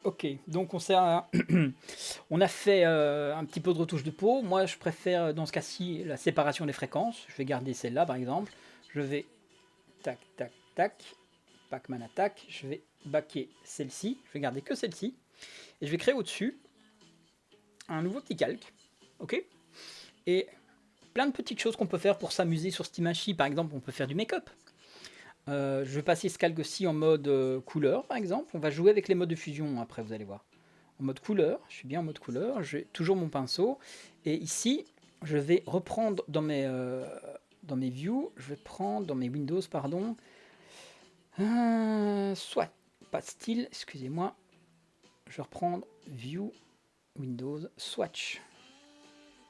Ok, donc on a fait un petit peu de retouche de peau. Moi, je préfère dans ce cas-ci la séparation des fréquences. Je vais garder celle-là par exemple. Je vais tac, tac, tac, Pac-Man attaque. Je vais baquer celle-ci. Je vais garder que celle-ci. Et je vais créer au-dessus un nouveau petit calque. Ok. Et plein de petites choses qu'on peut faire pour s'amuser sur cette image-ci. Par exemple, on peut faire du make-up. Je vais passer ce calque-ci en mode couleur par exemple. On va jouer avec les modes de fusion après, vous allez voir. En mode couleur, je suis bien en mode couleur, j'ai toujours mon pinceau. Et ici, je vais reprendre dans mes views, je vais prendre dans mes Windows, pardon, soit, pas de style, excusez-moi, je vais reprendre View, Windows, Swatch.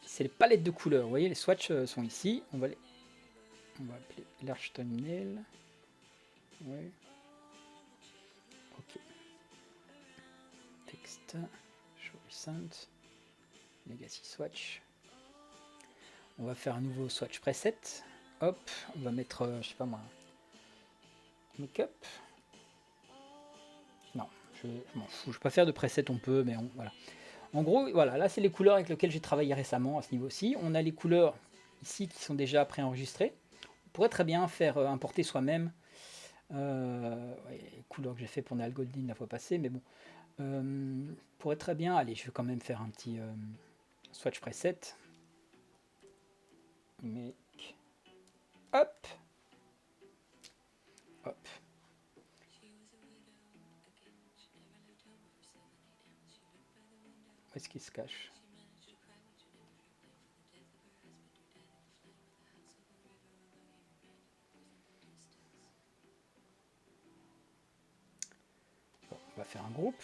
C'est les palettes de couleurs, vous voyez, les swatchs sont ici, on va appeler Large Thumbnail. Ouais. Ok. Texte, Show Recent, Legacy Swatch. On va faire un nouveau swatch preset. Hop, on va mettre, je sais pas moi, make-up. Non, je m'en fous. Je peux pas faire de preset, on peut, mais voilà. En gros, voilà, là c'est les couleurs avec lesquelles j'ai travaillé récemment à ce niveau-ci. On a les couleurs ici qui sont déjà préenregistrées. On pourrait très bien faire importer soi-même les couleurs que j'ai fait pour Neal Goldin la fois passée, mais bon. On pourrait très bien, allez, je vais quand même faire un petit swatch preset. Make. Hop. Hop. Où est-ce qu'il se cache? Bon, on va faire un groupe.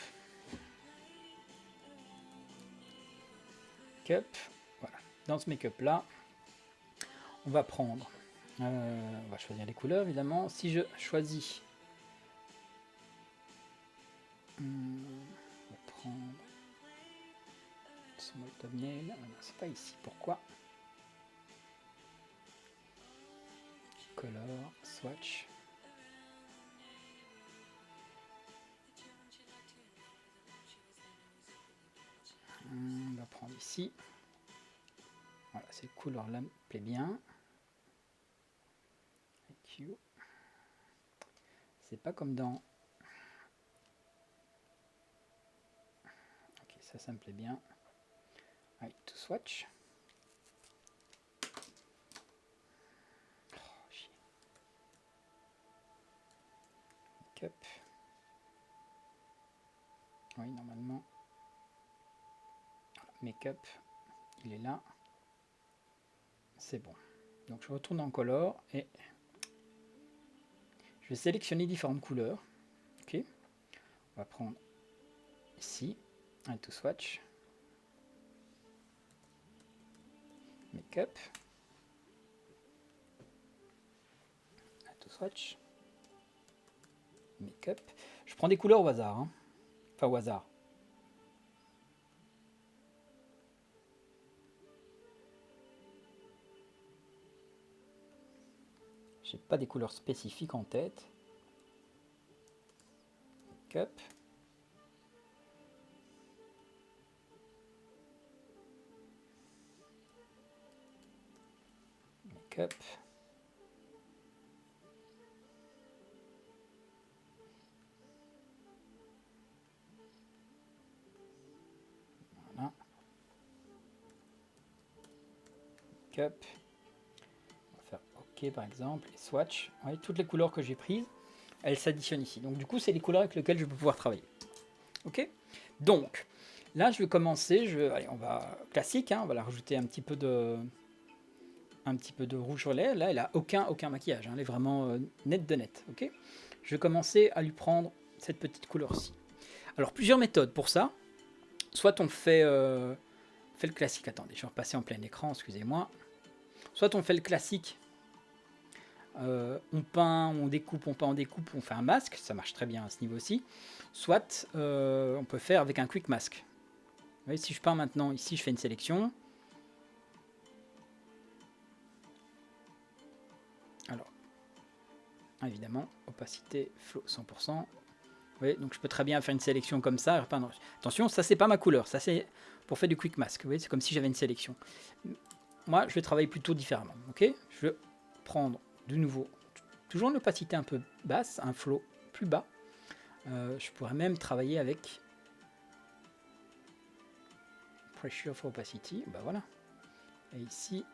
Make-up. Voilà. Dans ce make-up là, on va prendre. On va choisir les couleurs évidemment. Si je choisis. On va prendre. Small thumbnail. Ah non, c'est pas ici. Pourquoi? Color. Swatch. On va prendre ici. Voilà, ces couleurs là me plaît bien. C'est pas comme dans. Ok, ça me plaît bien. Allez, to swatch. Oh, chier. Make-up. Oui, normalement. Make-up, il est là. C'est bon. Donc je retourne en color et je vais sélectionner différentes couleurs. Ok. On va prendre ici un to swatch. Make-up. Un to swatch. Make-up. Je prends des couleurs au hasard. Hein. Enfin au hasard. J'ai pas des couleurs spécifiques en tête. Make-up. Make-up. Voilà. Make-up. On va faire OK par exemple. Et swatch. Vous voyez, toutes les couleurs que j'ai prises, elles s'additionnent ici. Donc du coup, c'est les couleurs avec lesquelles je peux pouvoir travailler. Ok. Donc là, je vais commencer. Allez, on va classique. Hein, on va la rajouter un petit peu de rouge sur lèvres. Là, elle a aucun maquillage. Hein, elle est vraiment nette de net. Ok. Je vais commencer à lui prendre cette petite couleur-ci. Alors plusieurs méthodes pour ça. Soit on fait le classique. Attendez, je vais repasser en plein écran. Excusez-moi. Soit on fait le classique. On peint, on découpe, on fait un masque. Ça marche très bien à ce niveau-ci. Soit on peut faire avec un quick mask. Vous voyez, si je peins maintenant, ici je fais une sélection. Alors, évidemment, opacité, flow 100%. voyez, donc je peux très bien faire une sélection comme ça. Repeindre. Attention, ça c'est pas ma couleur, ça c'est pour faire du quick mask. Vous voyez, c'est comme si j'avais une sélection. Moi, je vais travailler plutôt différemment. Ok, je vais prendre de nouveau toujours une opacité un peu basse, un flow plus bas. Je pourrais même travailler avec pressure for opacity. Ben voilà. Et ici,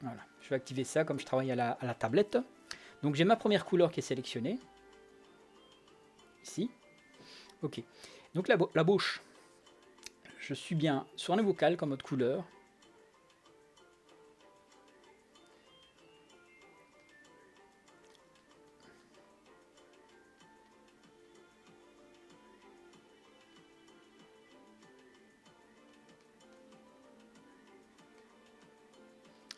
voilà. Je vais activer ça comme je travaille à la tablette. Donc j'ai ma première couleur qui est sélectionnée. Ici. Ok. Donc la bouche. Je suis bien sur un nouveau calque en mode couleur.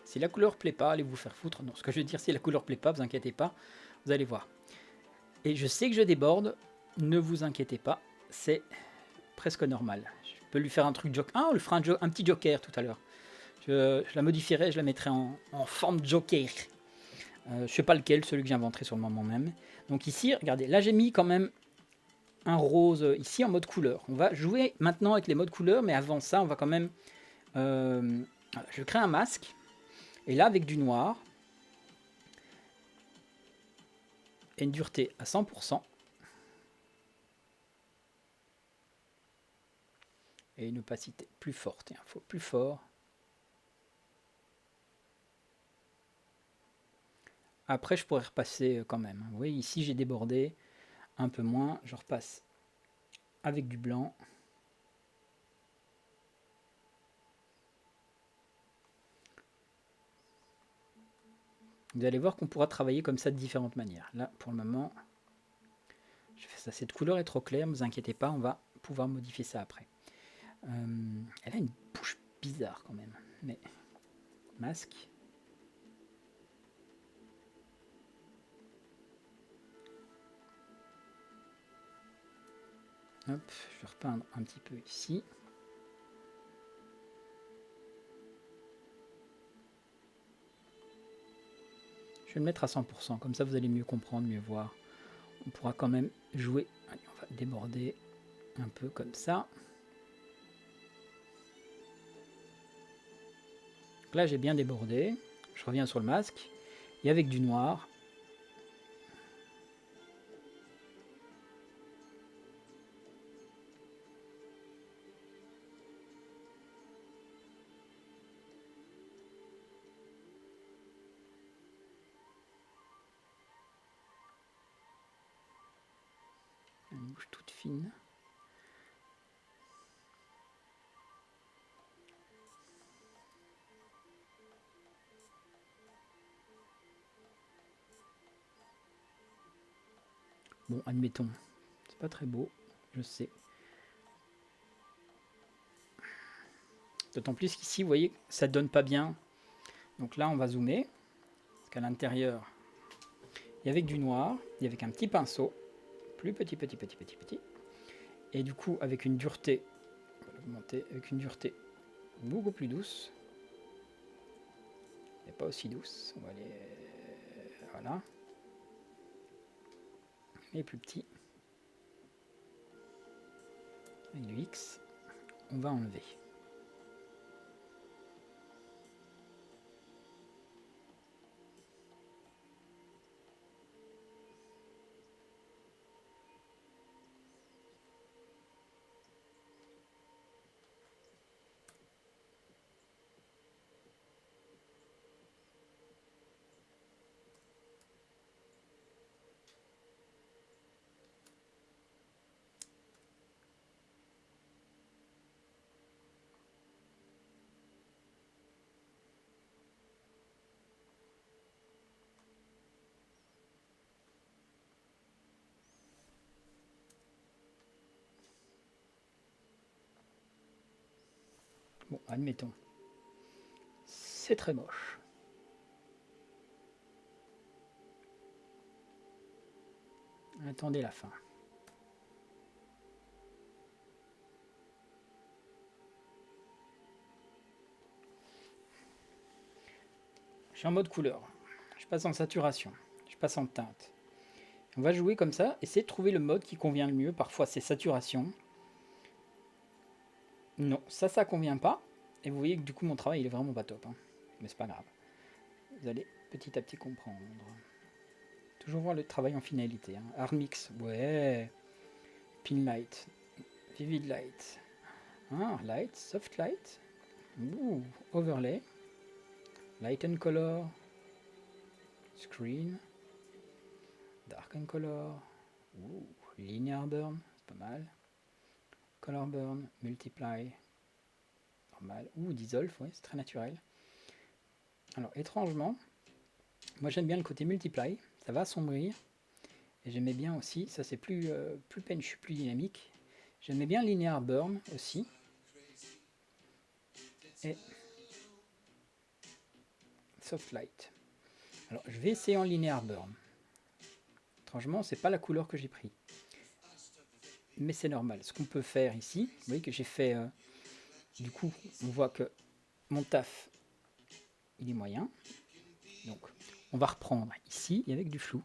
Si la couleur plaît pas, allez vous faire foutre. Non, ce que je veux dire, si la couleur plaît pas, vous inquiétez pas, vous allez voir. Et je sais que je déborde, ne vous inquiétez pas, c'est presque normal. Je peux lui faire un truc joker. Ah, on lui fera un petit joker tout à l'heure. Je la modifierai, je la mettrai en forme joker. Je sais pas lequel, celui que j'inventerai sur le moment même. Donc ici, regardez, là j'ai mis quand même un rose ici en mode couleur. On va jouer maintenant avec les modes couleurs, mais avant ça, on va quand même... je crée un masque. Et là, avec du noir, et une dureté à 100%, et une opacité plus forte, et un faux plus fort. Après, je pourrais repasser quand même. Vous voyez, ici, j'ai débordé un peu moins. Je repasse avec du blanc. Vous allez voir qu'on pourra travailler comme ça de différentes manières. Là, pour le moment, je fais ça. Cette couleur est trop claire, ne vous inquiétez pas, on va pouvoir modifier ça après. Elle a une bouche bizarre quand même. Mais masque. Hop, je vais repeindre un petit peu ici. Je vais le mettre à 100%, comme ça vous allez mieux comprendre, mieux voir. On pourra quand même jouer. Allez, on va déborder un peu comme ça. Donc là j'ai bien débordé. Je reviens sur le masque. Et avec du noir, une bouche toute fine. Bon, admettons, c'est pas très beau, je sais. D'autant plus qu'ici, vous voyez, ça donne pas bien. Donc là, on va zoomer. Parce qu'à l'intérieur, et avec du noir, et avec un petit pinceau, plus petit. Et du coup, avec une dureté, on va l'augmenter, avec une dureté beaucoup plus douce. Et pas aussi douce. On va aller. Voilà. Et plus petit. Avec du X, on va enlever. Bon, admettons. C'est très moche. Attendez la fin. Je suis en mode couleur. Je passe en saturation. Je passe en teinte. On va jouer comme ça, essayer de trouver le mode qui convient le mieux. Parfois c'est saturation. Non, ça convient pas. Et vous voyez que du coup mon travail il est vraiment pas top. Hein. Mais c'est pas grave. Vous allez petit à petit comprendre. Toujours voir le travail en finalité. Hein. Hard mix, ouais. Pin light, vivid light. Ah, light, soft light. Ouh, overlay. Light and color. Screen. Dark and color. Ouh, linear burn, c'est pas mal. Color burn, multiply. Normal. Ouh, dissolve, ouais, c'est très naturel. Alors, étrangement, moi j'aime bien le côté multiply. Ça va assombrir. Et j'aimais bien aussi, ça c'est plus penchu, plus dynamique. J'aimais bien linear burn aussi. Et soft light. Alors, je vais essayer en linear burn. Étrangement, c'est pas la couleur que j'ai pris. Mais c'est normal. Ce qu'on peut faire ici, vous voyez que j'ai fait... du coup, on voit que mon taf, il est moyen. Donc, on va reprendre ici et avec du flou.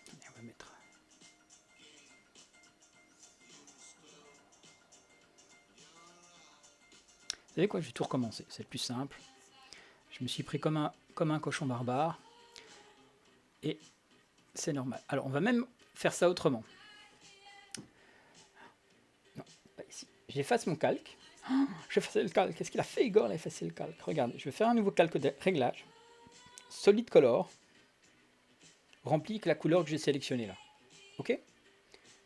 Et on va mettre... Vous savez quoi, je vais tout recommencer. C'est le plus simple. Je me suis pris comme un cochon barbare. Et c'est normal. Alors, on va même faire ça autrement. Non, pas ici. J'efface mon calque. Oh, j'ai effacé le calque. Qu'est-ce qu'il a fait, Igor? Il a effacé le calque. Regardez, je vais faire un nouveau calque de réglage. Solid color. Rempli avec la couleur que j'ai sélectionnée là. Ok?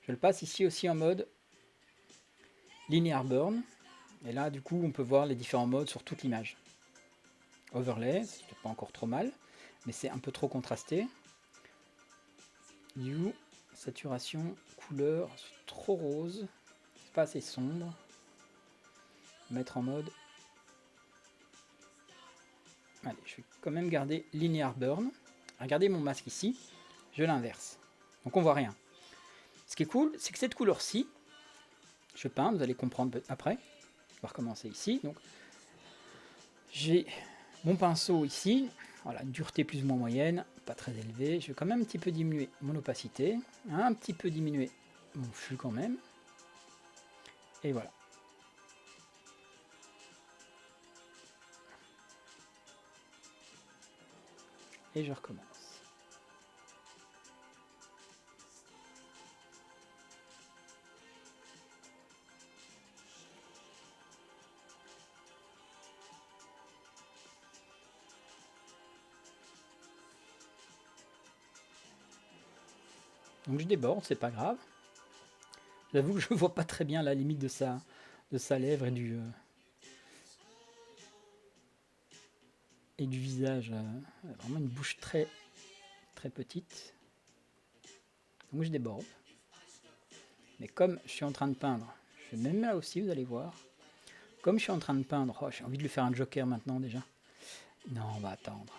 Je le passe ici aussi en mode linear burn. Et là, du coup, on peut voir les différents modes sur toute l'image. Overlay, c'est pas encore trop mal, mais c'est un peu trop contrasté. Hue, saturation, couleur, c'est trop rose, c'est pas assez sombre. Mettre en mode... Allez, je vais quand même garder linear burn. Regardez mon masque ici, je l'inverse. Donc on voit rien. Ce qui est cool, c'est que cette couleur-ci, je peins, vous allez comprendre après. On va recommencer ici. Donc j'ai mon pinceau ici, voilà, dureté plus ou moins moyenne, pas très élevée. Je vais quand même un petit peu diminuer mon opacité, un petit peu diminuer mon flux quand même. Et voilà. Et je recommence. Donc je déborde, c'est pas grave. J'avoue que je vois pas très bien la limite de sa lèvre et du visage. Vraiment une bouche très très petite. Donc je déborde. Mais comme je suis en train de peindre, je vais même là aussi, vous allez voir. Comme je suis en train de peindre, oh, j'ai envie de lui faire un joker maintenant déjà. Non, on va attendre.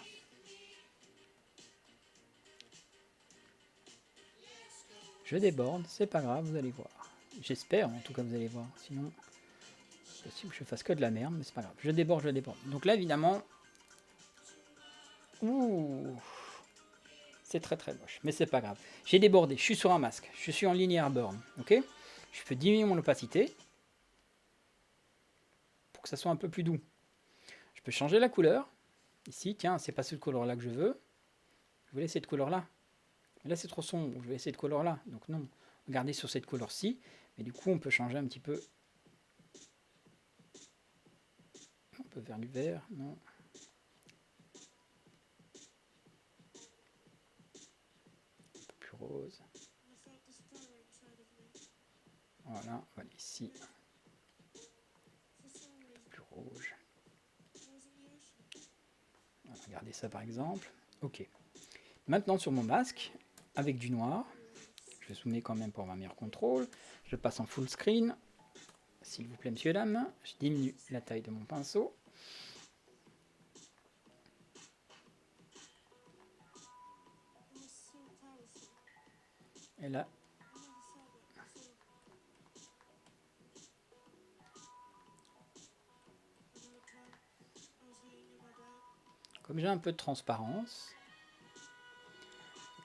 Je déborde, c'est pas grave, vous allez voir. J'espère en tout cas vous allez voir. Sinon, c'est possible que je fasse que de la merde, mais c'est pas grave. Je déborde, je déborde. Donc là évidemment, ouh, c'est très très moche, mais c'est pas grave. J'ai débordé, je suis sur un masque, je suis en linear burn, ok? Je peux diminuer mon opacité pour que ça soit un peu plus doux. Je peux changer la couleur. Ici, tiens, c'est pas cette couleur là que je veux. Je voulais cette couleur là. Là c'est trop sombre, je vais essayer cette couleur là. Donc non, regardez sur cette couleur-ci. Mais du coup on peut changer un petit peu. On peut vers du vert, non. Un peu plus rose. Voilà, on va aller ici. Un peu plus rouge. Voilà, regardez ça par exemple. Ok. Maintenant sur mon masque, avec du noir, je soummets quand même pour avoir un meilleur contrôle. Je passe en full screen. S'il vous plaît, monsieur, dames, je diminue la taille de mon pinceau. Et là, Comme j'ai un peu de transparence,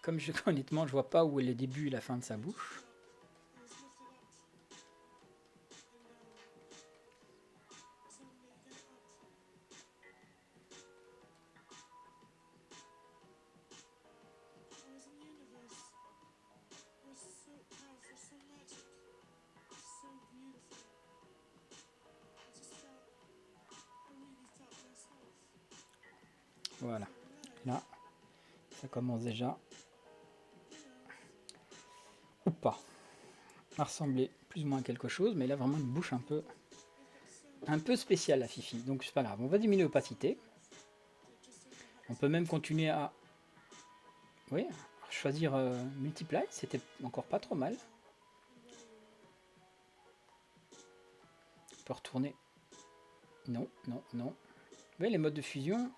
comme honnêtement je vois pas où est le début et la fin de sa bouche. Voilà, là, ça commence déjà, ou pas, à ressembler plus ou moins à quelque chose, mais il a vraiment une bouche un peu spéciale, la Fifi, donc c'est pas grave. On va diminuer l'opacité. On peut même continuer à, oui, choisir Multiply, c'était encore pas trop mal. On peut retourner. Non, non, non. Vous voyez, les modes de fusion ne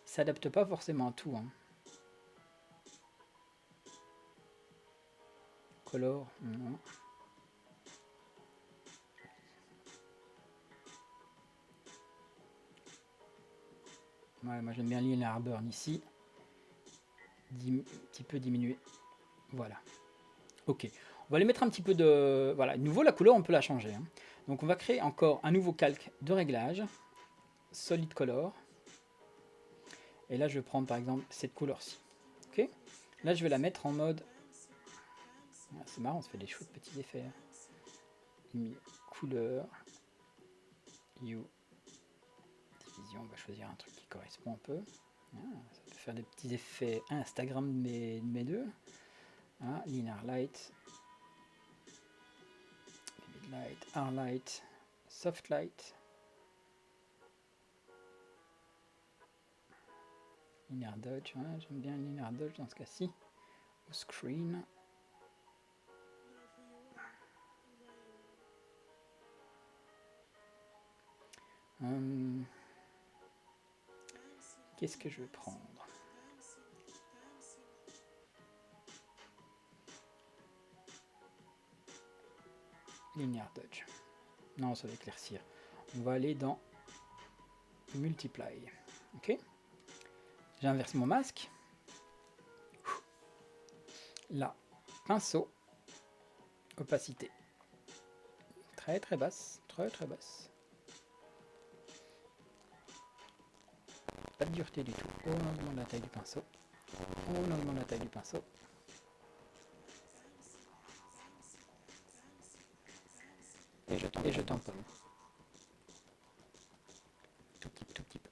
s'adaptent pas forcément à tout. Hein. Color, non. Ouais, moi j'aime bien Linear Burn ici. Un petit peu diminuer. Voilà. Ok. On va aller mettre un petit peu de... Voilà, nouveau la couleur on peut la changer. Hein. Donc on va créer encore un nouveau calque de réglage. Solid Color. Et là je vais prendre par exemple cette couleur-ci. Ok. Là je vais la mettre en mode... Ah, c'est marrant, ça fait des chouettes petits effets. Hein. Couleur. You. Division, on va choisir un truc qui correspond un peu. Ah, ça peut faire des petits effets Instagram de mes deux. Ah, Linear Light. Light, Hard Light, Soft Light. Linear Dodge, ouais, j'aime bien Linear Dodge dans ce cas-ci. Ou Screen. Qu'est-ce que je vais prendre? Linear Dodge. Non, ça va éclaircir. On va aller dans Multiply. Ok. J'inverse mon masque. Là, pinceau. Opacité. Très très basse. Très très basse. Pas de dureté du tout. On augmente la taille du pinceau. On augmente la taille du pinceau. Et je tamponne. Tout petit peu.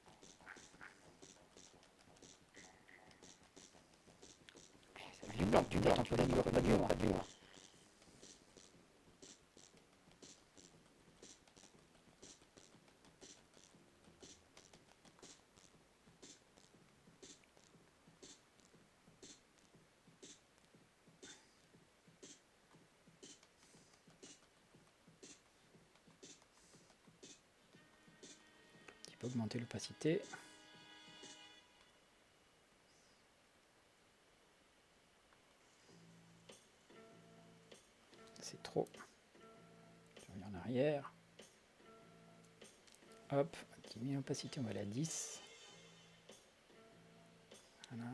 Du blanc, tamponner, pas du noir. Augmenter l'opacité. C'est trop. Je reviens en arrière. Hop, diminuer l'opacité, on va aller à 10. Voilà.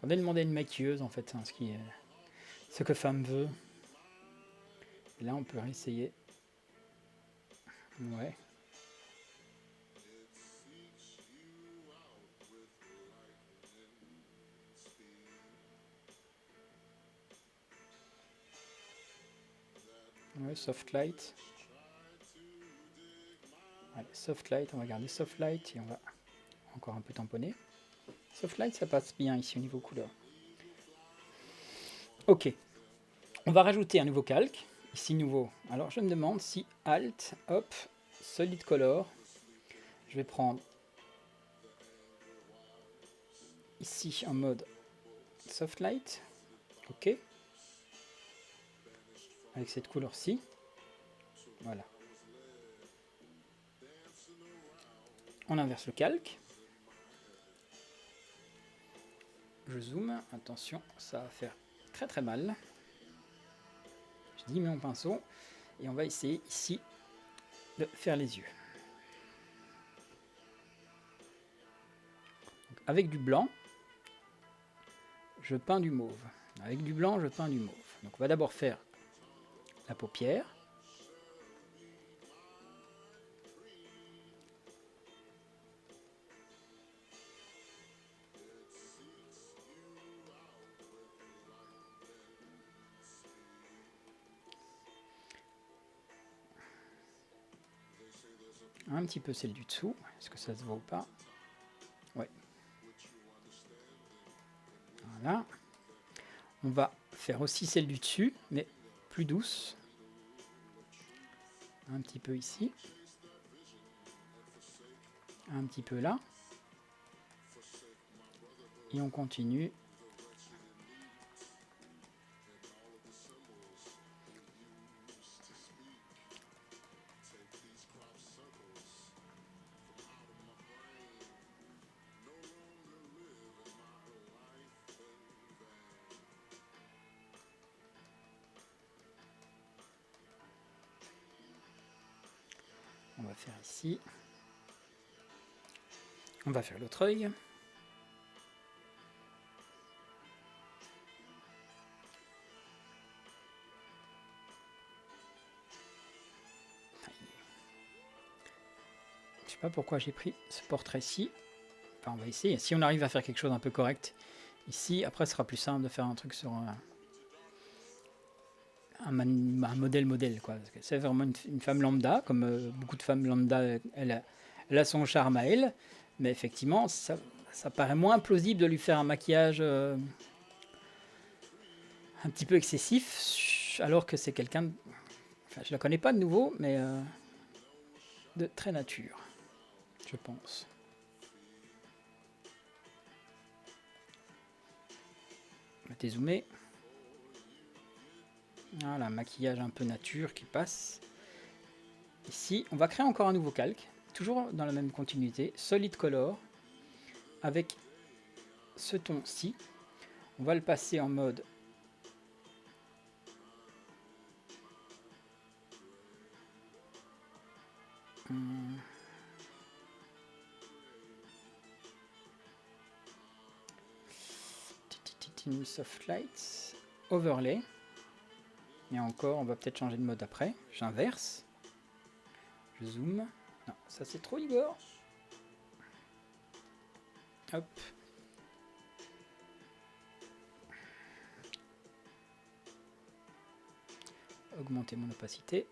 Faudrait demander à une maquilleuse en fait, hein, ce que femme veut. Et là on peut réessayer. Ouais. Ouais, soft light. Allez, soft light, on va garder soft light et on va encore un peu tamponner. Soft light, ça passe bien ici au niveau couleur. Ok. On va rajouter un nouveau calque. Ici, nouveau. Alors, je me demande si Alt, hop, Solid Color. Je vais prendre ici en mode Soft Light. Ok. Avec cette couleur-ci. Voilà. On inverse le calque. Je zoome. Attention, ça va faire très très mal. Je diminue mon pinceau et on va essayer ici de faire les yeux. Donc, avec du blanc, je peins du mauve. Avec du blanc, je peins du mauve. Donc on va d'abord faire la paupière. Un petit peu celle du dessous. Est-ce que ça se voit ou pas? Ouais. Voilà. On va faire aussi celle du dessus, mais plus douce. Un petit peu ici. Un petit peu là. Et on continue. On va faire ici. On va faire l'autre œil. Je sais pas pourquoi j'ai pris ce portrait-ci. Enfin, on va essayer. Si on arrive à faire quelque chose un peu correct ici, après ce sera plus simple de faire un truc sur un modèle, quoi. C'est vraiment une femme lambda, comme beaucoup de femmes lambda, elle a son charme à elle. Mais effectivement, ça paraît moins plausible de lui faire un maquillage un petit peu excessif, alors que c'est quelqu'un de... Enfin, je la connais pas de nouveau, mais de très nature, je pense. Je vais dézoomer. Voilà, maquillage un peu nature qui passe. Ici, on va créer encore un nouveau calque, toujours dans la même continuité, Solid Color, avec ce ton-ci. On va le passer en mode Soft Lights, Overlay. Et encore, on va peut-être changer de mode après. J'inverse. Je zoome. Non, ça c'est trop Igor. Hop. Augmenter mon opacité.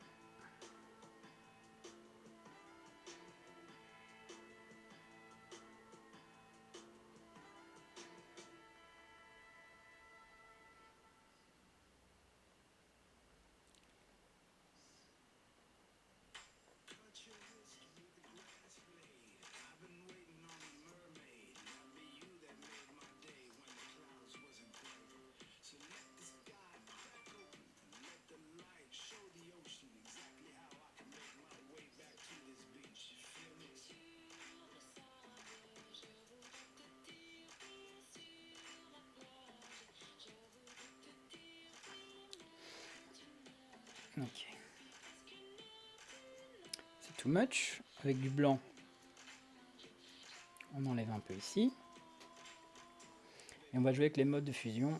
Ok. C'est too much. Avec du blanc, on enlève un peu ici. Et on va jouer avec les modes de fusion.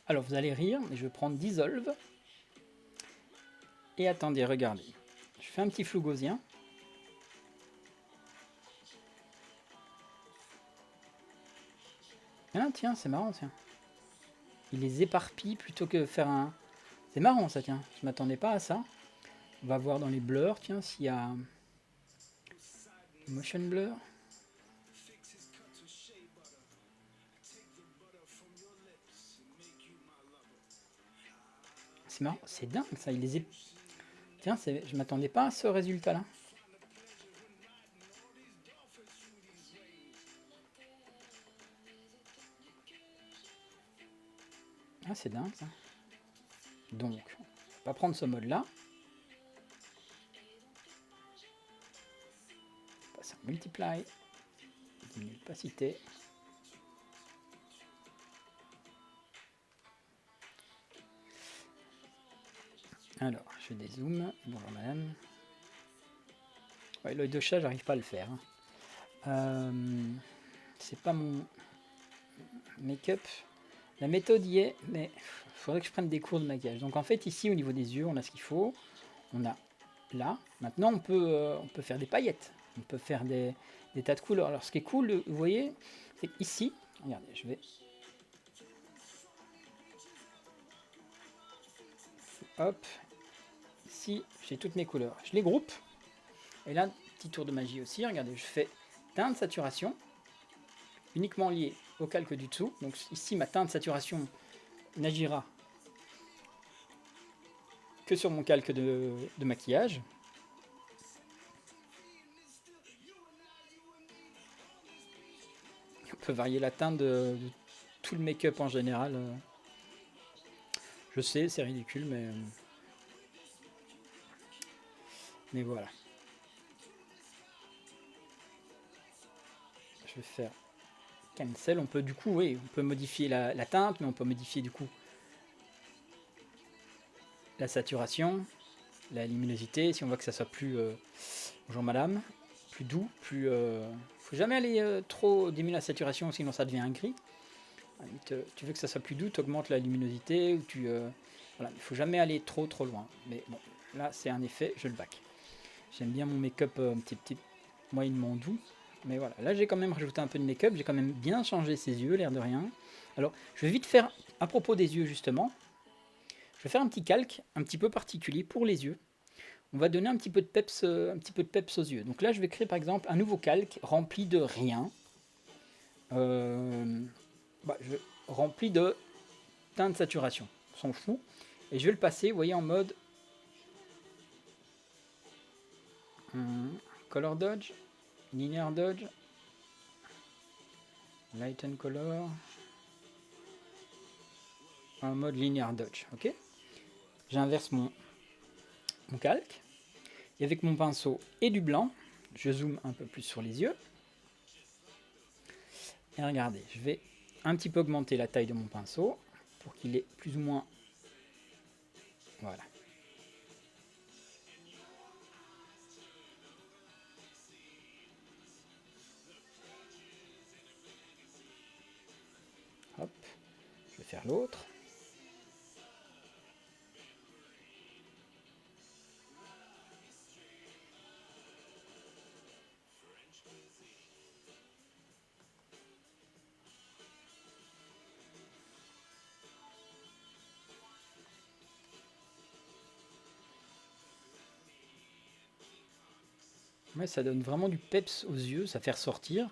Alors vous allez rire, mais je vais prendre Dissolve. Et attendez, regardez. Je fais un petit flou gaussien. Ah tiens, c'est marrant, tiens. Il les éparpille plutôt que faire un... C'est marrant ça, tiens. Je m'attendais pas à ça. On va voir dans les blurs, tiens, s'il y a... Motion blur. C'est marrant, c'est dingue ça. Il les Tiens, je m'attendais pas à ce résultat-là. c'est dingue ça. Donc, on va pas prendre ce mode-là. Passer en multiply. Diminuer l'opacité. Alors, je fais des zooms. Bonjour madame. Ouais, l'œil de chat, j'arrive pas à le faire. C'est pas mon make-up. La méthode y est, mais il faudrait que je prenne des cours de maquillage. Donc en fait, ici, au niveau des yeux, on a ce qu'il faut. On a là. Maintenant, on peut faire des paillettes. On peut faire des tas de couleurs. Alors, ce qui est cool, vous voyez, c'est qu'ici, regardez, je vais... Hop. Ici, j'ai toutes mes couleurs. Je les groupe. Et là, petit tour de magie aussi. Regardez, je fais teinte saturation. Uniquement lié au calque du dessous. Donc ici, ma teinte saturation n'agira que sur mon calque de maquillage. On peut varier la teinte de tout le make-up en général. Je sais, c'est ridicule, mais voilà. Je vais faire cancel. On peut du coup, oui, on peut modifier la teinte, mais on peut modifier du coup la saturation, la luminosité. Si on voit que ça soit plus, bonjour madame, plus doux, plus. Faut jamais aller trop diminuer la saturation, sinon ça devient un gris. Tu veux que ça soit plus doux, tu augmentes la luminosité ou tu. Voilà, il faut jamais aller trop loin. Mais bon, là c'est un effet, je le back. J'aime bien mon make-up un petit moyennement doux. Mais voilà, là j'ai quand même rajouté un peu de make-up, j'ai quand même bien changé ses yeux, l'air de rien. Alors, je vais vite faire, à propos des yeux justement, je vais faire un petit calque un petit peu particulier pour les yeux. On va donner un petit peu de peps aux yeux. Donc là, je vais créer par exemple un nouveau calque rempli de rien. Rempli de teinte de saturation. On s'en fout. Et je vais le passer, vous voyez, en mode color dodge, linear dodge, lighten color, en mode linear dodge. Ok. J'inverse mon calque. Et avec mon pinceau et du blanc, je zoome un peu plus sur les yeux. Et regardez, je vais un petit peu augmenter la taille de mon pinceau pour qu'il ait plus ou moins... Voilà. Hop, je vais faire l'autre. Ouais, ça donne vraiment du peps aux yeux, ça fait ressortir.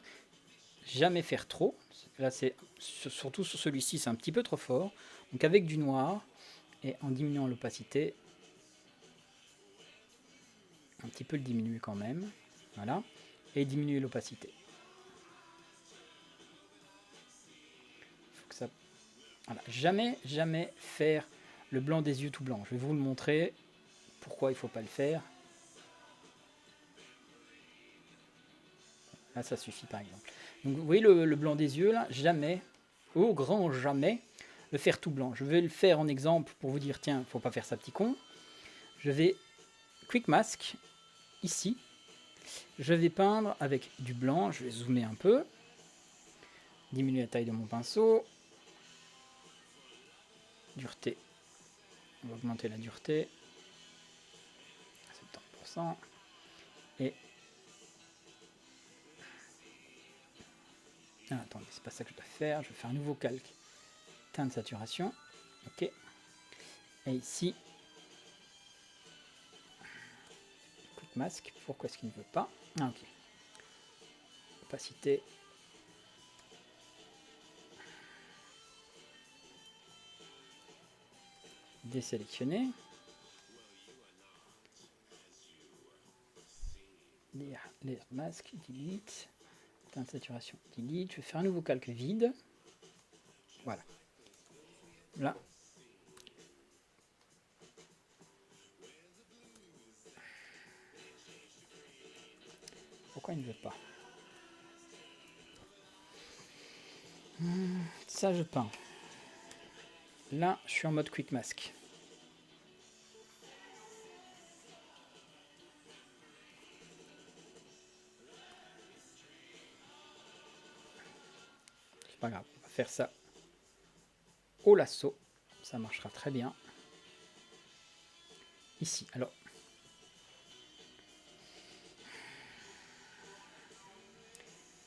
Jamais faire trop. Là, c'est surtout sur celui-ci, c'est un petit peu trop fort. Donc avec du noir et en diminuant l'opacité, un petit peu le diminuer quand même. Voilà. Et diminuer l'opacité. Faut que ça... Voilà. Jamais faire le blanc des yeux tout blanc. Je vais vous le montrer. Pourquoi il ne faut pas le faire. Là, ça suffit par exemple. Donc vous voyez le blanc des yeux là, jamais, au grand jamais, le faire tout blanc. Je vais le faire en exemple pour vous dire, tiens, faut pas faire ça petit con. Je vais Quick Mask, ici. Je vais peindre avec du blanc, je vais zoomer un peu. Diminuer la taille de mon pinceau. Dureté. On va augmenter la dureté. 70%. Et... Ah, attendez, c'est pas ça que je dois faire. Je vais faire un nouveau calque. Teinte de saturation. Ok. Et ici, Quick Mask. Pourquoi est-ce qu'il ne veut pas? Ah, ok. Opacité. Désélectionner. Les masques, delete. Teinte de saturation, delete. Je vais faire un nouveau calque vide. Voilà. Là, Pourquoi il ne veut pas? Ça, je peins. Là, je suis en mode quick mask. C'est pas grave, on va faire ça au lasso. Ça marchera très bien. Ici, alors.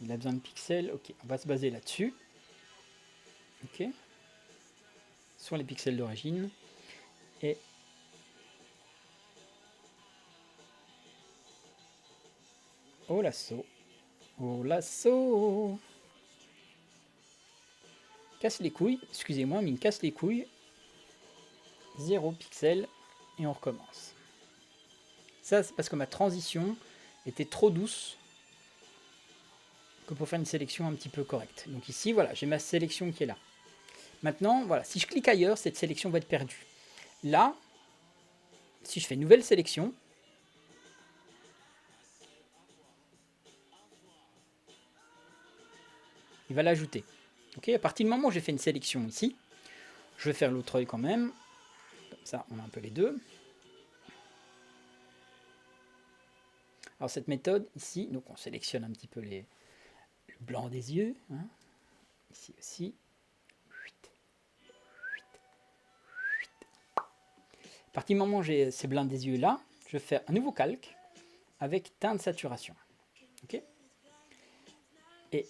Il a besoin de pixels. Ok, on va se baser là-dessus. Ok. Sur les pixels d'origine. Et au lasso. Au lasso. Casse les couilles. Excusez-moi, mais il me casse les couilles. 0 pixels. Et on recommence. Ça, c'est parce que ma transition était trop douce que pour faire une sélection un petit peu correcte. Donc ici, voilà, j'ai ma sélection qui est là. Maintenant, voilà, si je clique ailleurs, cette sélection va être perdue. Là, si je fais nouvelle sélection, il va l'ajouter. Ok, à partir du moment où j'ai fait une sélection ici, je vais faire l'autre œil quand même. Comme ça, on a un peu les deux. Alors cette méthode ici, donc on sélectionne un petit peu le blanc des yeux. Hein. Ici aussi. À partir du moment où j'ai ces blancs des yeux là, je vais faire un nouveau calque avec teinte saturation. Ok. Et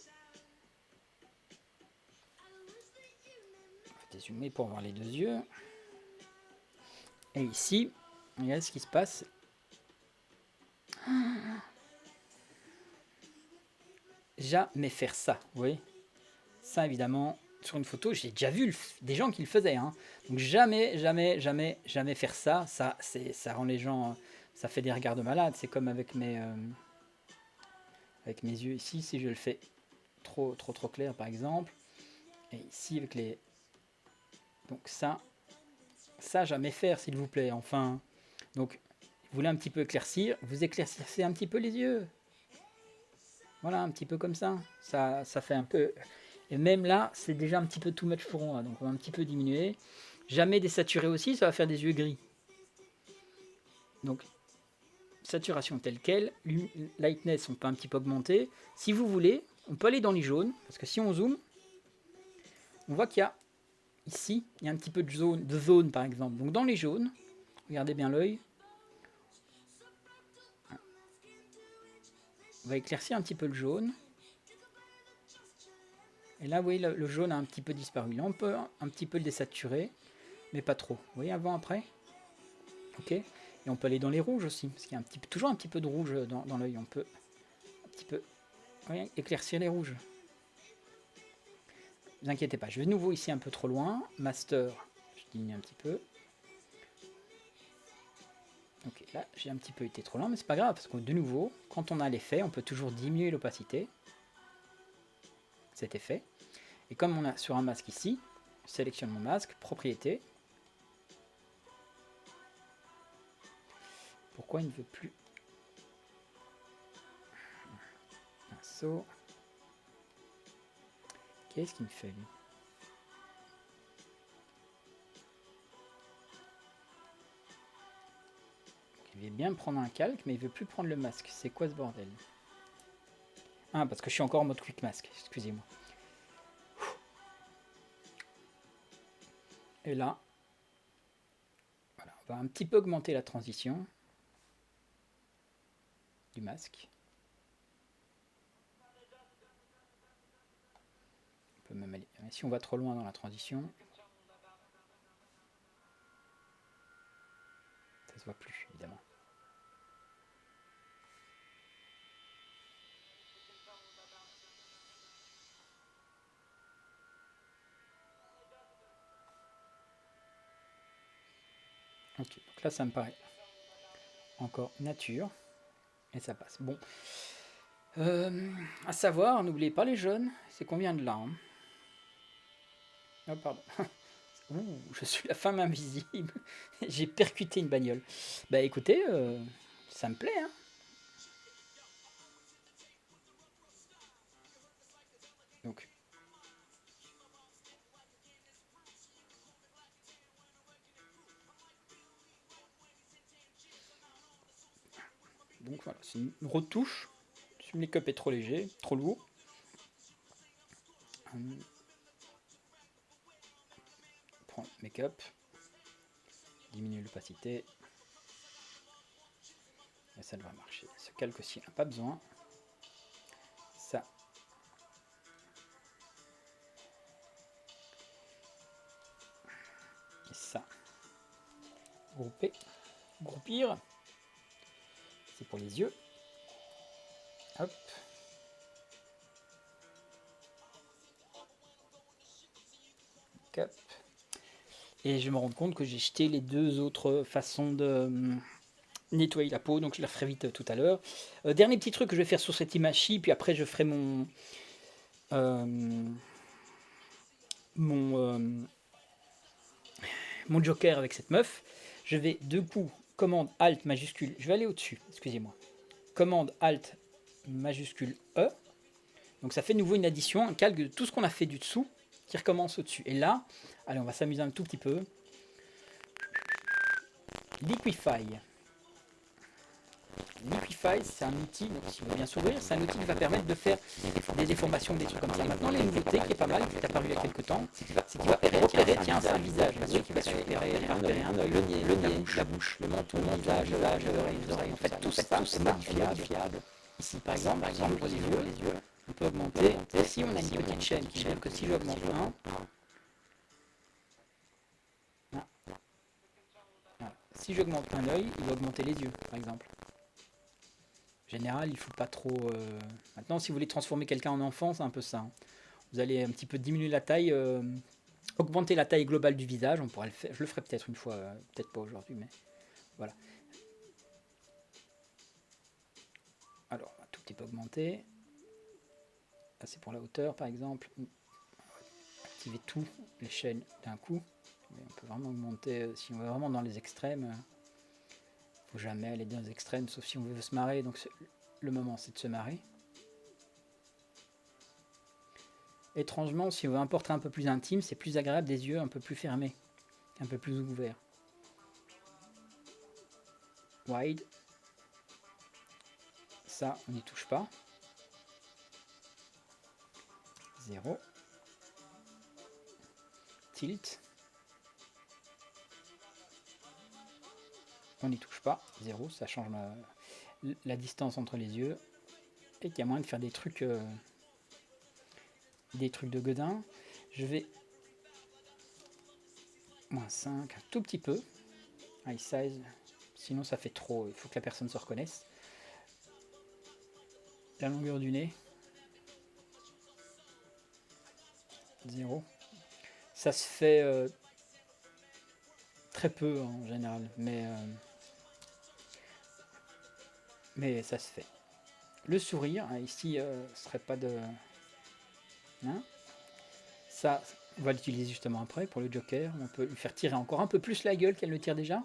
on va dézoomer pour voir les deux yeux. Et ici, regardez ce qui se passe. Jamais faire ça, vous voyez. Ça, évidemment, sur une photo, j'ai déjà vu des gens qui le faisaient. Hein. Donc jamais, jamais, jamais, jamais faire ça. Ça rend les gens... Ça fait des regards de malade. C'est comme avec mes yeux ici. Si je le fais trop clair, par exemple. Et ici, avec les... Donc ça, jamais faire, s'il vous plaît. Enfin, donc, vous voulez un petit peu éclaircir. Vous éclaircissez un petit peu les yeux. Voilà, un petit peu comme ça. Ça fait un peu... Et même là, c'est déjà un petit peu too much for moi. Donc on va un petit peu diminuer. Jamais désaturer aussi, ça va faire des yeux gris. Donc, saturation telle quelle. Lightness, on peut un petit peu augmenter. Si vous voulez, on peut aller dans les jaunes. Parce que si on zoome, on voit qu'il y a ici, il y a un petit peu de zone par exemple. Donc dans les jaunes, regardez bien l'œil. On va éclaircir un petit peu le jaune. Et là, vous voyez, le jaune a un petit peu disparu. Là, on peut un petit peu le désaturer, mais pas trop. Vous voyez, avant, après. Ok. Et on peut aller dans les rouges aussi, parce qu'il y a toujours un petit peu de rouge dans l'œil. On peut un petit peu éclaircir les rouges. Ne vous inquiétez pas, je vais de nouveau ici un peu trop loin. Master, je diminue un petit peu. Ok, là j'ai un petit peu été trop loin, mais c'est pas grave, parce que de nouveau, quand on a l'effet, on peut toujours diminuer l'opacité. Cet effet. Et comme on a sur un masque ici, je sélectionne mon masque, propriété. Pourquoi il ne veut plus? Un saut. Qu'est-ce qu'il me fait lui? Il veut bien prendre un calque, mais il veut plus prendre le masque. C'est quoi ce bordel? Ah, parce que je suis encore en mode quick mask, excusez-moi. Et là, voilà, on va un petit peu augmenter la transition du masque. On peut même aller... Si on va trop loin dans la transition, ça se voit plus, évidemment. Ok, donc là ça me paraît encore nature, et ça passe. Bon, à savoir, n'oubliez pas les jeunes, c'est combien de là hein? Oh pardon, ouh, je suis la femme invisible, j'ai percuté une bagnole. Bah écoutez, ça me plaît, hein. Donc voilà, c'est une retouche. Si le make-up est trop léger, trop lourd. Prends le make-up, diminue l'opacité. Et ça devrait marcher. Ce calque aussi, on n'a pas besoin. Ça. Et ça. Grouper. Groupir. C'est pour les yeux. Hop. Cap. Et je me rends compte que j'ai jeté les deux autres façons de nettoyer la peau, donc je la ferai vite tout à l'heure. Dernier petit truc que je vais faire sur cette image-ci, puis après je ferai mon joker avec cette meuf. Je vais deux coups, commande Alt majuscule, je vais aller au-dessus, excusez-moi. Commande Alt majuscule E. Donc ça fait de nouveau une addition, un calque de tout ce qu'on a fait du dessous qui recommence au-dessus. Et là, allez, on va s'amuser un tout petit peu. Liquify. Liquify, c'est un outil, donc s'il veut bien s'ouvrir, c'est un outil qui va permettre de faire des déformations, des trucs comme ça. Et maintenant, la nouveauté qui est pas mal, qui est apparue il y a quelques temps, c'est qu'il va repérer, tiens, c'est un visage, bien sûr, qui va repérer un œil, le nez, la bouche, le menton, le visage, les oreilles, en fait, tout ça c'est modifiable. Ici, par exemple, les yeux, on peut augmenter. Ici, on a une petite chaîne qui veut dire que si j'augmente un, si j'augmente un œil, il va augmenter les yeux, par exemple. En général, il ne faut pas trop... Maintenant, si vous voulez transformer quelqu'un en enfant, c'est un peu ça. Vous allez un petit peu diminuer la taille, augmenter la taille globale du visage. On pourrait le faire. Je le ferai peut-être une fois, peut-être pas aujourd'hui, mais voilà. Alors, on va tout petit peu augmenter. Là, c'est pour la hauteur, par exemple. Activer tous les chaînes d'un coup. Mais on peut vraiment augmenter, si on va vraiment dans les extrêmes. Il ne faut jamais aller dans les extrêmes, sauf si on veut se marrer. Donc, le moment, c'est de se marrer. Étrangement, si on veut un portrait un peu plus intime, c'est plus agréable des yeux un peu plus fermés, un peu plus ouverts. Wide. Ça, on n'y touche pas. 0. Tilt. On n'y touche pas. 0, ça change la distance entre les yeux. Et qu'il y a moyen de faire des trucs de godin. Je vais -5, un tout petit peu. High size, sinon ça fait trop, il faut que la personne se reconnaisse. La longueur du nez. 0. Ça se fait très peu en général, mais ça se fait. Le sourire, ici, ce serait pas de... Hein, ça, on va l'utiliser justement après pour le joker. On peut lui faire tirer encore un peu plus la gueule qu'elle le tire déjà.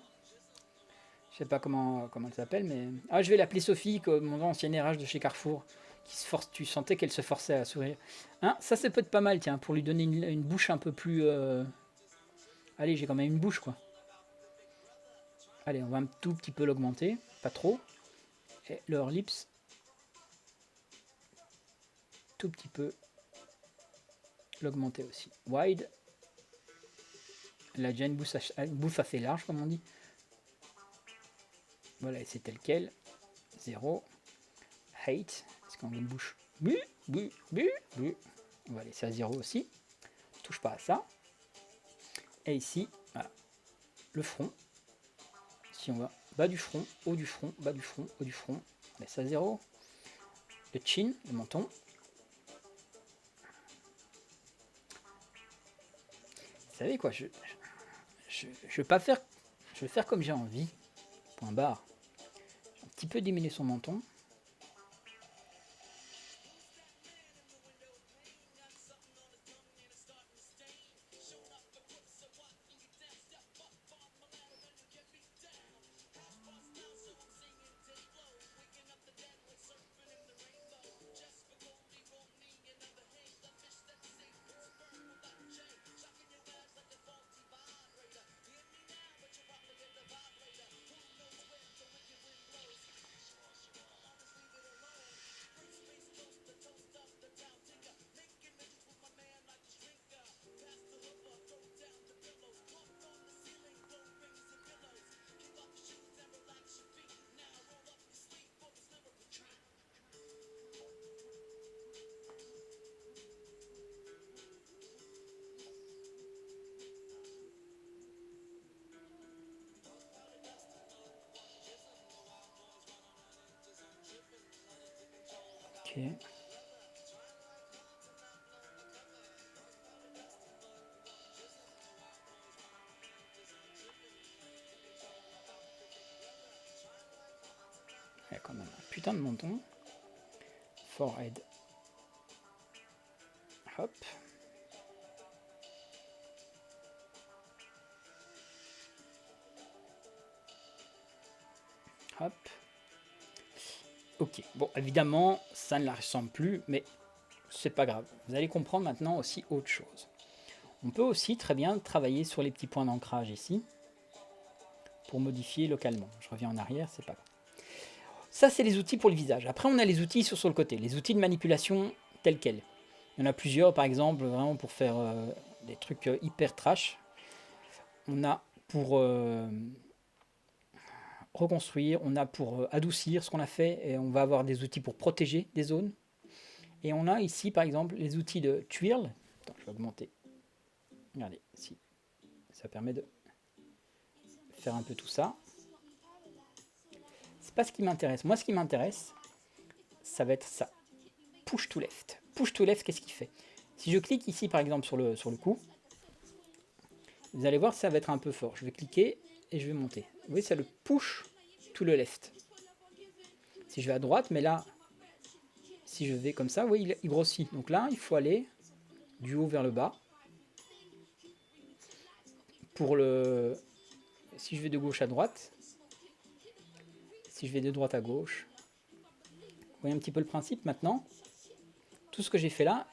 Je sais pas comment elle s'appelle, mais... Ah, je vais l'appeler Sophie, comme mon ancienne RH de chez Carrefour. Qui se force, tu sentais qu'elle se forçait à sourire. Hein, ça peut être pas mal, tiens, pour lui donner une bouche un peu plus... Allez, j'ai quand même une bouche, quoi. Allez, on va un tout petit peu l'augmenter, pas trop. Et leur lips, tout petit peu l'augmenter aussi. Wide. Elle a déjà une bouche assez large, comme on dit. Voilà, et c'est tel quel. 0. Hate. Est-ce qu'on a une bouche? On va laisser à 0 aussi. Touche pas à ça. Et ici, voilà. Le front. Si on va bas du front, haut du front, bas du front, haut du front, on laisse à 0. Le chin, le menton. Vous savez quoi, je vais pas faire, je vais faire comme j'ai envie. Point barre. Un petit peu diminuer son menton. Ok. Il y a quand même un putain de menton. Forehead. Hop. Hop. Ok. Bon, évidemment, ça ne la ressemble plus, mais c'est pas grave. Vous allez comprendre maintenant aussi autre chose. On peut aussi très bien travailler sur les petits points d'ancrage ici pour modifier localement. Je reviens en arrière, c'est pas grave. Ça, c'est les outils pour le visage. Après, on a les outils sur le côté, les outils de manipulation tels quels. Il y en a plusieurs, par exemple, vraiment pour faire des trucs hyper trash. On a pour reconstruire, on a pour adoucir ce qu'on a fait, et on va avoir des outils pour protéger des zones. Et on a ici, par exemple, les outils de twirl. Attends, je vais augmenter. Regardez, ici, ça permet de faire un peu tout ça. C'est pas ce qui m'intéresse. Moi, ce qui m'intéresse, ça va être ça. Push to left. Push to left, qu'est-ce qu'il fait? Si je clique ici, par exemple, sur le coup, vous allez voir, ça va être un peu fort. Je vais cliquer et je vais monter. Vous voyez, ça le push to le left. Si je vais à droite, mais là, si je vais comme ça, vous voyez, il grossit. Donc là, il faut aller du haut vers le bas. Pour le... Si je vais de gauche à droite, si je vais de droite à gauche, vous voyez un petit peu le principe maintenant. Tout ce que j'ai fait là,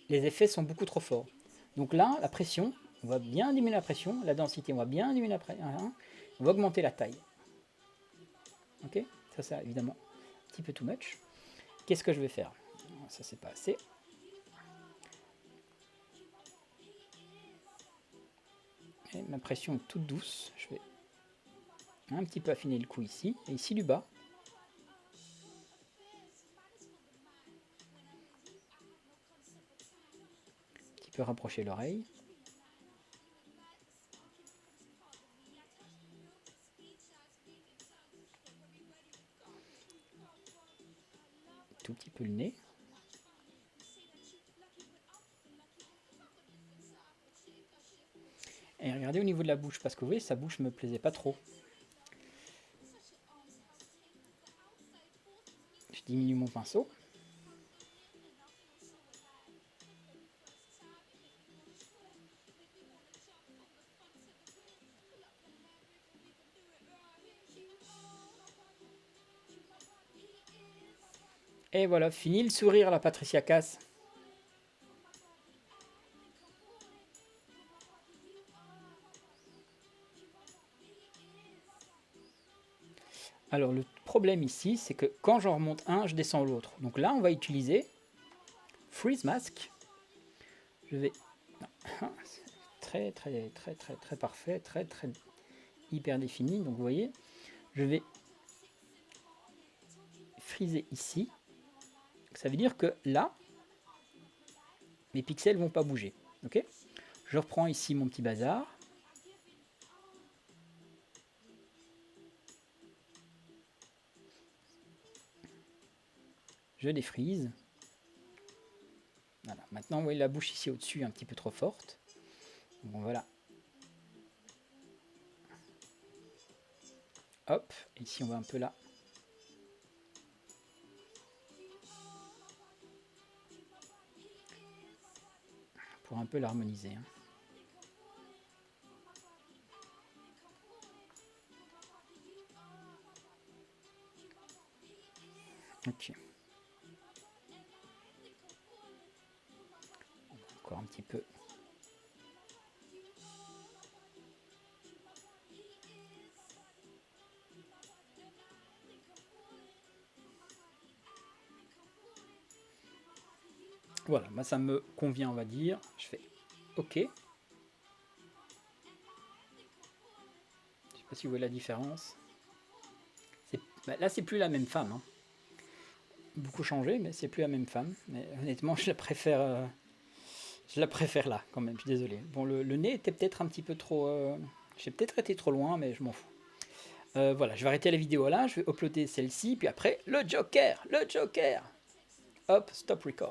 les effets sont beaucoup trop forts. Donc là, la pression, on va bien diminuer la pression, la densité, on va bien diminuer la pression, on va augmenter la taille. Ok, ça c'est évidemment un petit peu too much. Qu'est-ce que je vais faire? Ça c'est pas assez. Et ma pression est toute douce. Je vais un petit peu affiner le coup ici, et ici du bas. Un petit peu rapprocher l'oreille. Tout petit peu le nez. Et regardez au niveau de la bouche, parce que vous voyez, sa bouche me plaisait pas trop. Je diminue mon pinceau. Et voilà, fini le sourire à la Patricia Cass. Alors le problème ici, c'est que quand j'en remonte un, je descends l'autre. Donc là, on va utiliser Freeze Mask. Je vais... Très parfait, très hyper défini. Donc vous voyez, je vais friser ici. Ça veut dire que là, mes pixels vont pas bouger. Ok, je reprends ici mon petit bazar. Je défrise. Voilà. Maintenant, vous voyez la bouche ici au-dessus un petit peu trop forte. Bon, voilà. Hop, et ici on va un peu là. Pour un peu l'harmoniser. Hein. Ok. Encore un petit peu. Voilà, moi ça me convient, on va dire. Je fais OK. Je sais pas si vous voyez la différence. Là, c'est plus la même femme. Hein. Beaucoup changé, mais c'est plus la même femme. Mais honnêtement, je la préfère là, quand même. Je suis désolé. Bon, le nez était peut-être un petit peu trop. J'ai peut-être été trop loin, mais je m'en fous. Voilà, je vais arrêter la vidéo là. Je vais uploader celle-ci, puis après le Joker, Hop, stop record.